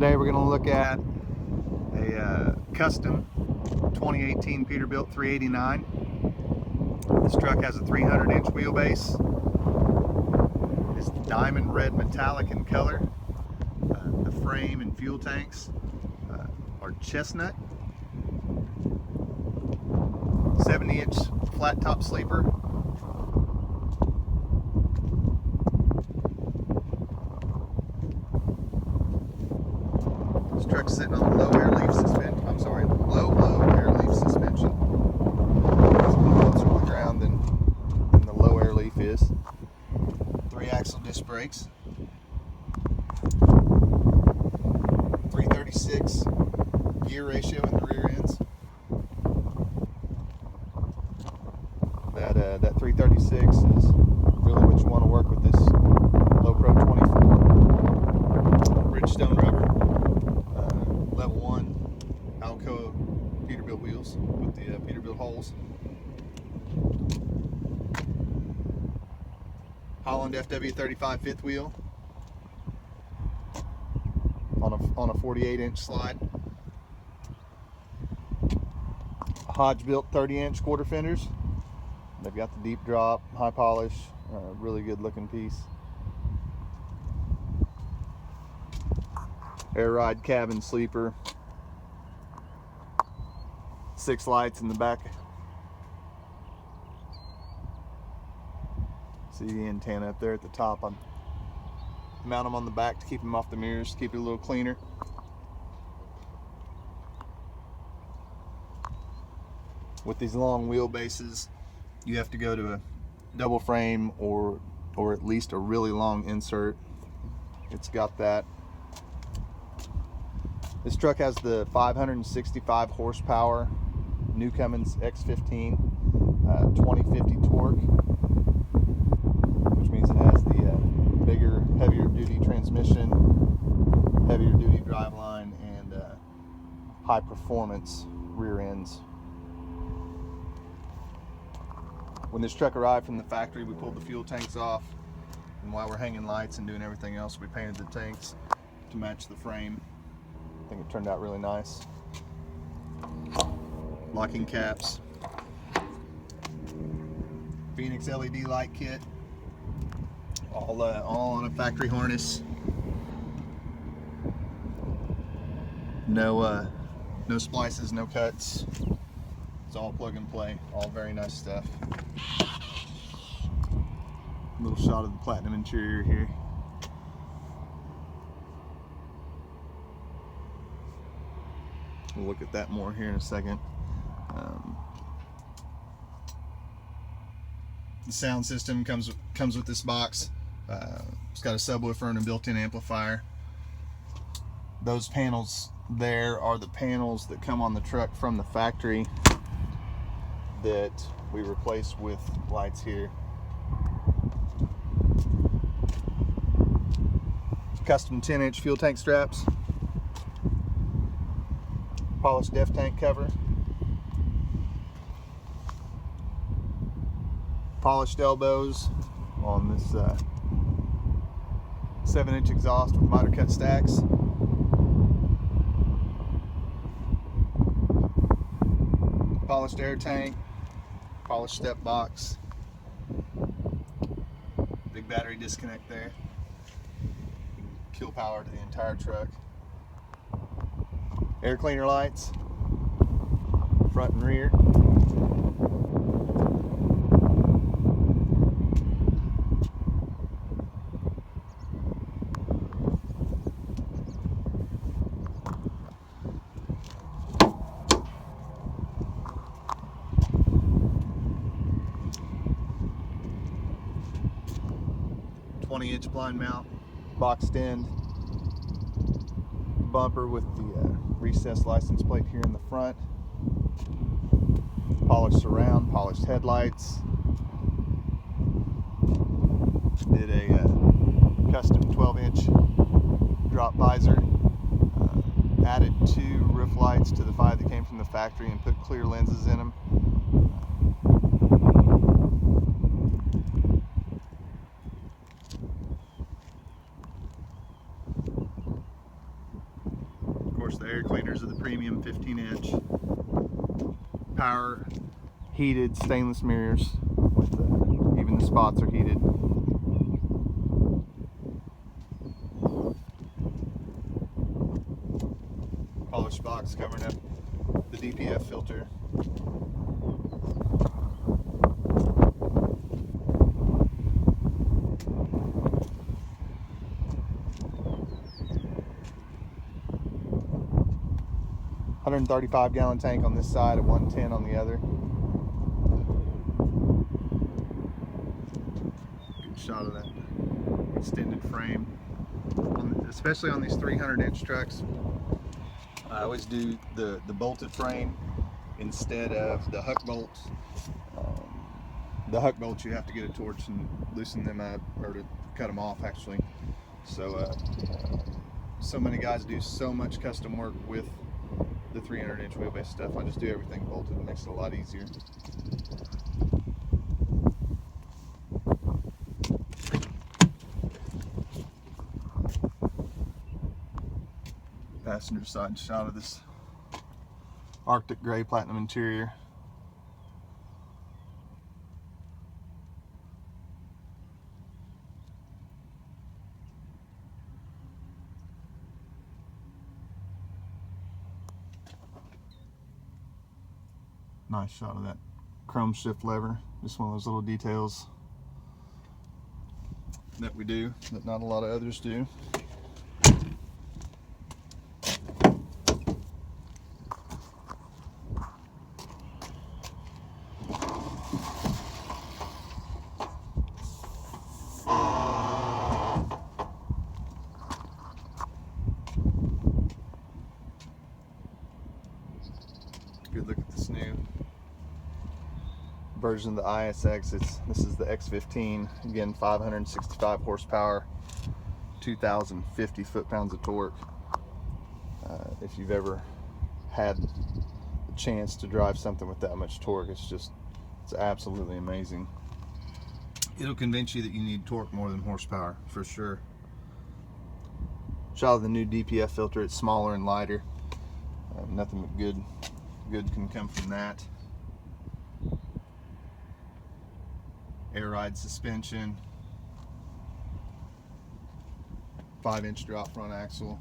Today we're going to look at a custom 2018 Peterbilt 389. This truck has a 300-inch wheelbase. It's diamond red metallic in color. The frame and fuel tanks are chestnut. 70-inch flat top sleeper. This truck's sitting on low air leaf suspension. Low air leaf suspension. It's a little closer to the ground than the low air leaf is. 3-axle disc brakes. 336 gear ratio in the rear ends. That 336 is really what you want to work with this Low Pro 24. Bridgestone rubber. Level 1 Alcoa Peterbilt wheels with the Peterbilt holes. Holland FW35 fifth wheel on a 48-inch slide. Hodge built 30-inch quarter fenders. They've got the deep drop, high polish, really good looking piece. Air ride cabin sleeper. 6 lights in the back. See the antenna up there at the top. I mount them on the back to keep them off the mirrors, keep it a little cleaner. With these long wheelbases, you have to go to a double frame or at least a really long insert. It's got that. This truck has the 565 horsepower new Cummins X15 2050 torque, which means it has the bigger, heavier duty transmission, heavier duty driveline, and high performance rear ends. When this truck arrived from the factory, we pulled the fuel tanks off, and while we're hanging lights and doing everything else, we painted the tanks to match the frame. I think it turned out really nice. Locking caps. Phoenix LED light kit. All on a factory harness. No splices, no cuts. It's all plug and play. All very nice stuff. Little shot of the platinum interior here. We'll look at that more here in a second. The sound system comes with this box. It's got a subwoofer and a built-in amplifier. Those panels there are the panels that come on the truck from the factory that we replace with lights here. Custom 10-inch fuel tank straps. Polished def tank cover. Polished elbows on this 7-inch exhaust with miter cut stacks. Polished air tank. Polished step box. Big battery disconnect there. Kill power to the entire truck. Air cleaner lights, front and rear. .20-inch blind mount, boxed end bumper with the recessed license plate here in the front. Polished surround, polished headlights. Did a custom 12-inch drop visor. Added 2 roof lights to the 5 that came from the factory and put clear lenses in them. course, the air cleaners are the premium 15-inch power heated stainless mirrors. With even the spots are heated. Polish box covering up the DPF filter. $135-gallon tank on this side, a 110 on the other. Good shot of that extended frame, especially on these 300-inch trucks. I always do the bolted frame instead of the huck bolts. The huck bolts, you have to get a torch and loosen them up, or to cut them off actually. So so many guys do so much custom work with the 300-inch wheelbase stuff. I just do everything bolted. It makes it a lot easier. Passenger side shot of this Arctic gray platinum interior. Nice shot of that chrome shift lever. Just one of those little details that we do that not a lot of others do. Good look at this new version of the ISX. This is the X15. Again, 565 horsepower, 2,050 foot-pounds of torque. If you've ever had the chance to drive something with that much torque, it's absolutely amazing. It'll convince you that you need torque more than horsepower, for sure. Shot of the new DPF filter. It's smaller and lighter. Nothing but good can come from that. Air ride suspension, 5-inch drop front axle.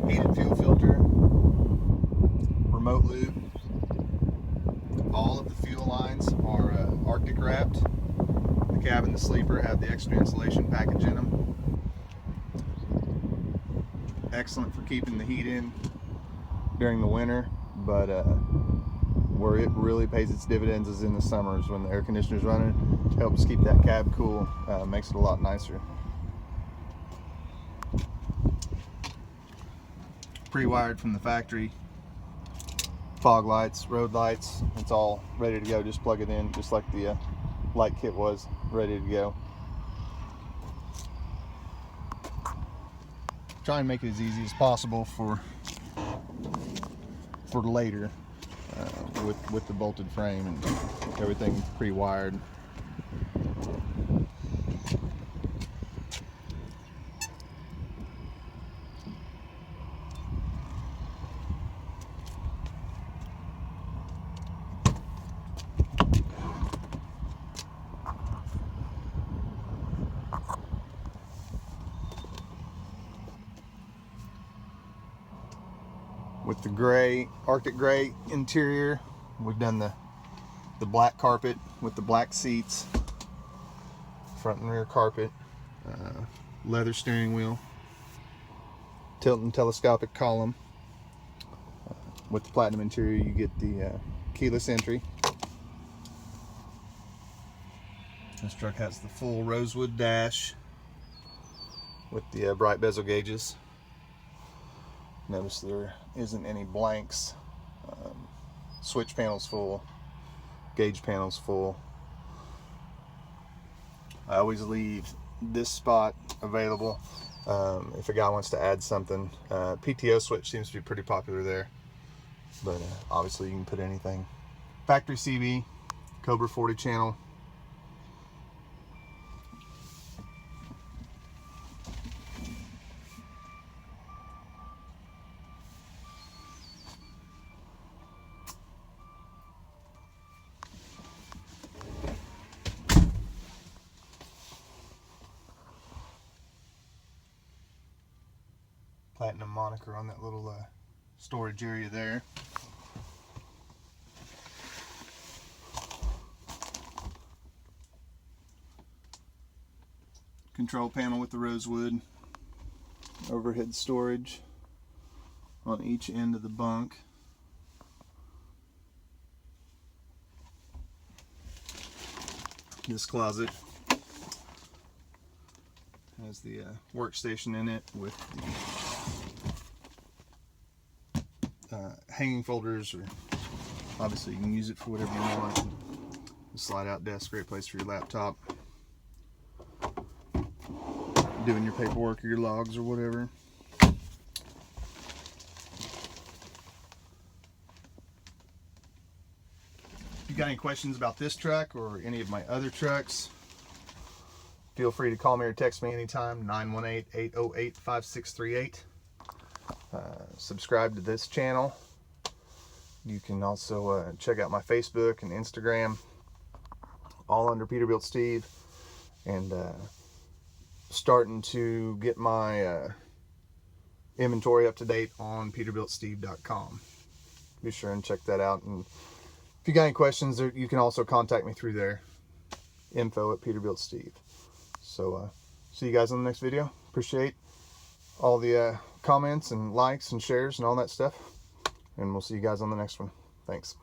Heated fuel filter, remote lube. All of the fuel lines are Arctic wrapped. The cab and the sleeper have the extra insulation package in them. Excellent for keeping the heat in during the winter, but where it really pays its dividends is in the summers when the air conditioner's running. Helps keep that cab cool, makes it a lot nicer. Pre-wired from the factory. Fog lights, road lights, it's all ready to go. Just plug it in, just like the light kit was ready to go. Try and make it as easy as possible for later, with the bolted frame and everything pre-wired. With the gray, Arctic gray interior, we've done the black carpet with the black seats, front and rear carpet, leather steering wheel, tilt and telescopic column. With the platinum interior, you get the keyless entry. This truck has the full rosewood dash with the bright bezel gauges. Notice there isn't any blanks. Switch panels full, gauge panels full. I always leave this spot available if a guy wants to add something. PTO switch seems to be pretty popular there, but obviously you can put anything. Factory CB, Cobra 40 channel. Platinum moniker on that little storage area there. Control panel with the rosewood. Overhead storage on each end of the bunk. This closet has the workstation in it with the hanging folders, or obviously you can use it for whatever you want. The slide out desk, great place for your laptop, doing your paperwork or your logs or whatever. If you got any questions about this truck or any of my other trucks, feel free to call me or text me anytime, 918-808-5638. Subscribe to this channel. You can also check out my Facebook and Instagram, all under Peterbilt Steve, and starting to get my inventory up to date on peterbiltsteve.com. Be sure and check that out. And if you got any questions, you can also contact me through there, info@peterbiltsteve. So see you guys on the next video. Appreciate all the comments and likes and shares and all that stuff, and we'll see you guys on the next one. Thanks.